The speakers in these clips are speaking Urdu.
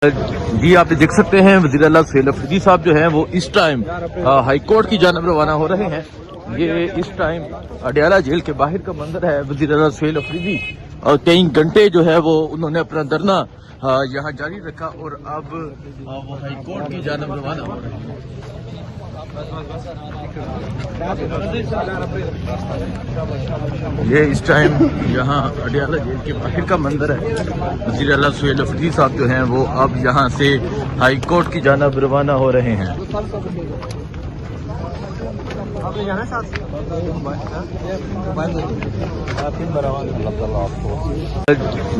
جی آپ دیکھ سکتے ہیں وزیر اعلیٰ سہیل افریدی صاحب جو ہیں وہ اس ٹائم ہائی کورٹ کی جانب روانہ ہو رہے ہیں۔ یہ اس ٹائم اڈیالہ جیل کے باہر کا منظر ہے۔ وزیر اعلیٰ سہیل افریدی اور کئی گھنٹے جو ہے وہ انہوں نے اپنا دھرنا یہاں جاری رکھا اور اب وہ ہائی کورٹ کی جانب روانہ ہو رہے ہیں۔ یہ اس ٹائم یہاں اڈیالہ جیل کے باہر کا منظر ہے۔ وزیر اعلیٰ سہیل افریدی صاحب جو ہیں وہ اب یہاں سے ہائی کورٹ کی جانب روانہ ہو رہے ہیں۔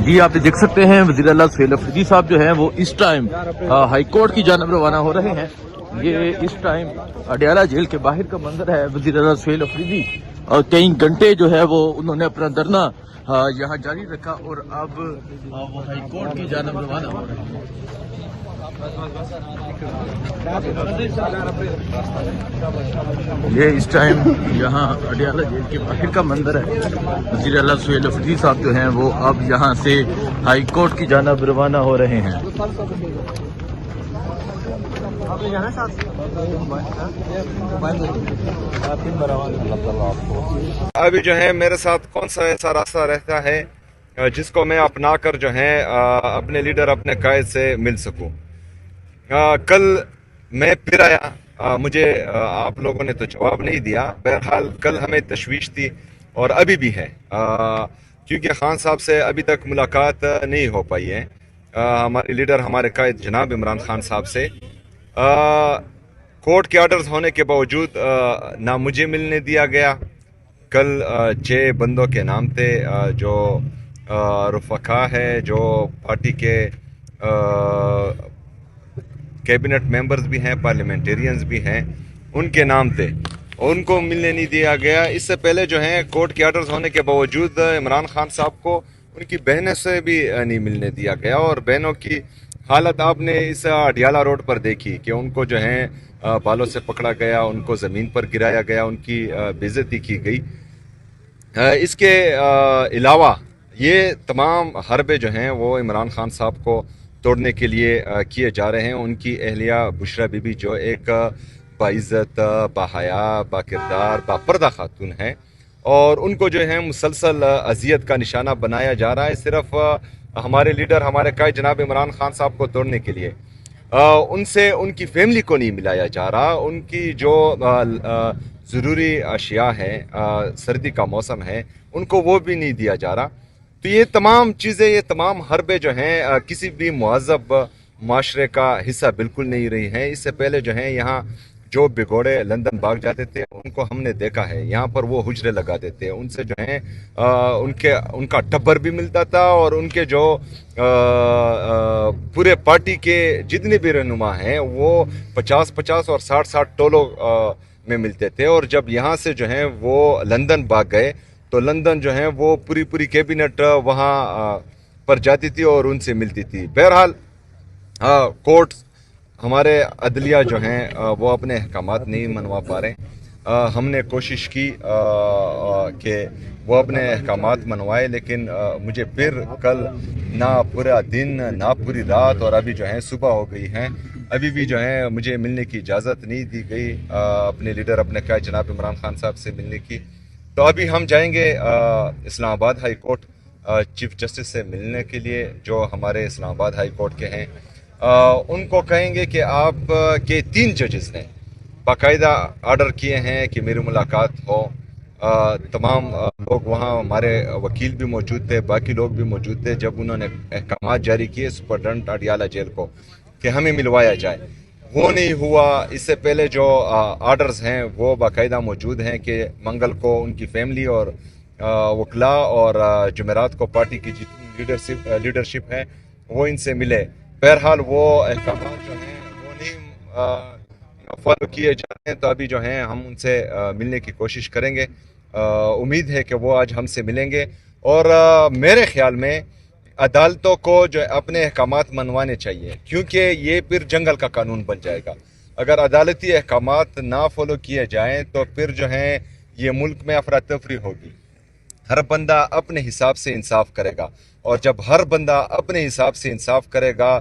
جی آپ دیکھ سکتے ہیں وزیر اعلیٰ سہیل افریدی صاحب جو ہیں وہ اس ٹائم ہائی کورٹ کی جانب روانہ ہو رہے ہیں۔ یہ اس ٹائم اڈیالہ جیل کے باہر کا منظر ہے۔ وزیر اعلیٰ سہیل افریدی اور کئی گھنٹے جو ہے وہ انہوں نے اپنا دھرنا یہاں جاری رکھا اور اب وہ ہائی کورٹ کی جانب روانہ ہو رہے ہیں۔ یہ اس ٹائم یہاں اڈیالہ جیل کے باہر کا منظر ہے۔ وزیر اعلیٰ سہیل افریدی صاحب جو ہیں وہ اب یہاں سے ہائی کورٹ کی جانب روانہ ہو رہے ہیں۔ ابھی جو ہے میرے ساتھ کون سا ایسا راستہ رہتا ہے جس کو میں اپنا کر جو ہے اپنے لیڈر اپنے قائد سے مل سکوں۔ کل میں پھر آیا، مجھے آپ لوگوں نے تو جواب نہیں دیا۔ بہرحال کل ہمیں تشویش تھی اور ابھی بھی ہے، کیونکہ خان صاحب سے ابھی تک ملاقات نہیں ہو پائی ہے ہمارے لیڈر ہمارے قائد جناب عمران خان صاحب سے۔ کورٹ کے آرڈرز ہونے کے باوجود نہ مجھے ملنے دیا گیا۔ کل 6 بندوں کے نام تھے جو رفقا ہے، جو پارٹی کے کیبنٹ ممبرز بھی ہیں، پارلیمنٹیرینز بھی ہیں، ان کے نام تھے، ان کو ملنے نہیں دیا گیا۔ اس سے پہلے جو ہیں کورٹ کے آرڈرز ہونے کے باوجود عمران خان صاحب کو ان کی بہنوں سے بھی نہیں ملنے دیا گیا، اور بہنوں کی حالت آپ نے اس اڈیالہ روڈ پر دیکھی کہ ان کو جو ہے بالوں سے پکڑا گیا، ان کو زمین پر گرایا گیا، ان کی بے عزتی کی گئی۔ اس کے علاوہ یہ تمام حربے جو ہیں وہ عمران خان صاحب کو توڑنے کے لیے کیے جا رہے ہیں۔ ان کی اہلیہ بشرا بی بی جو ایک باعزت، باحیا، باکردار، باپردہ خاتون ہے، اور ان کو جو ہے مسلسل اذیت کا نشانہ بنایا جا رہا ہے، صرف ہمارے لیڈر ہمارے قائد جناب عمران خان صاحب کو توڑنے کے لیے۔ ان سے ان کی فیملی کو نہیں ملایا جا رہا، ان کی جو ضروری اشیاء ہے، سردی کا موسم ہے، ان کو وہ بھی نہیں دیا جا رہا۔ تو یہ تمام چیزیں، یہ تمام حربے جو ہیں کسی بھی مہذب معاشرے کا حصہ بالکل نہیں رہی ہیں۔ اس سے پہلے جو ہیں یہاں جو بگوڑے لندن بھاگ جاتے تھے ان کو ہم نے دیکھا ہے، یہاں پر وہ حجرے لگاتے تھے، ان سے جو ہیں ان کا ٹبر بھی ملتا تھا، اور ان کے جو پورے پارٹی کے جتنے بھی رہنما ہیں وہ 50-50 اور 60-60 ٹولوں میں ملتے تھے، اور جب یہاں سے جو ہیں وہ لندن بھاگ گئے تو لندن جو ہیں وہ پوری کیبنٹ وہاں پر جاتی تھی اور ان سے ملتی تھی۔ بہرحال کورٹ، ہمارے عدلیہ جو ہیں وہ اپنے احکامات نہیں منوا پا رہے۔ ہم نے کوشش کی کہ وہ اپنے احکامات منوائے، لیکن مجھے پھر کل نہ پورا دن نہ پوری رات، اور ابھی جو ہیں صبح ہو گئی ہیں، ابھی بھی جو ہے مجھے ملنے کی اجازت نہیں دی گئی اپنے لیڈر اپنے قائد جناب عمران خان صاحب سے ملنے کی۔ تو ابھی ہم جائیں گے اسلام آباد ہائی کورٹ چیف جسٹس سے ملنے کے لیے، جو ہمارے اسلام آباد ہائی کورٹ کے ہیں۔ ان کو کہیں گے کہ آپ کے 3 ججز نے باقاعدہ آرڈر کیے ہیں کہ میری ملاقات ہو۔ تمام لوگ وہاں، ہمارے وکیل بھی موجود تھے، باقی لوگ بھی موجود تھے، جب انہوں نے احکامات جاری کیے سپرڈنٹ اڈیالہ جیل کو کہ ہمیں ملوایا جائے، وہ نہیں ہوا۔ اس سے پہلے جو آرڈرز ہیں وہ باقاعدہ موجود ہیں کہ منگل کو ان کی فیملی اور وکلاء اور جمعرات کو پارٹی کی جتنی لیڈرشپ ہے وہ ان سے ملے۔ بہرحال وہ احکامات جو ہیں وہ نہیں فالو کیے جاتے ہیں، تو ابھی جو ہیں ہم ان سے ملنے کی کوشش کریں گے۔ امید ہے کہ وہ آج ہم سے ملیں گے، اور میرے خیال میں عدالتوں کو جو اپنے احکامات منوانے چاہیے، کیونکہ یہ پھر جنگل کا قانون بن جائے گا۔ اگر عدالتی احکامات نہ فالو کیے جائیں تو پھر جو ہیں یہ ملک میں افراتفری ہوگی۔ ہر بندہ اپنے حساب سے انصاف کرے گا، اور جب ہر بندہ اپنے حساب سے انصاف کرے گا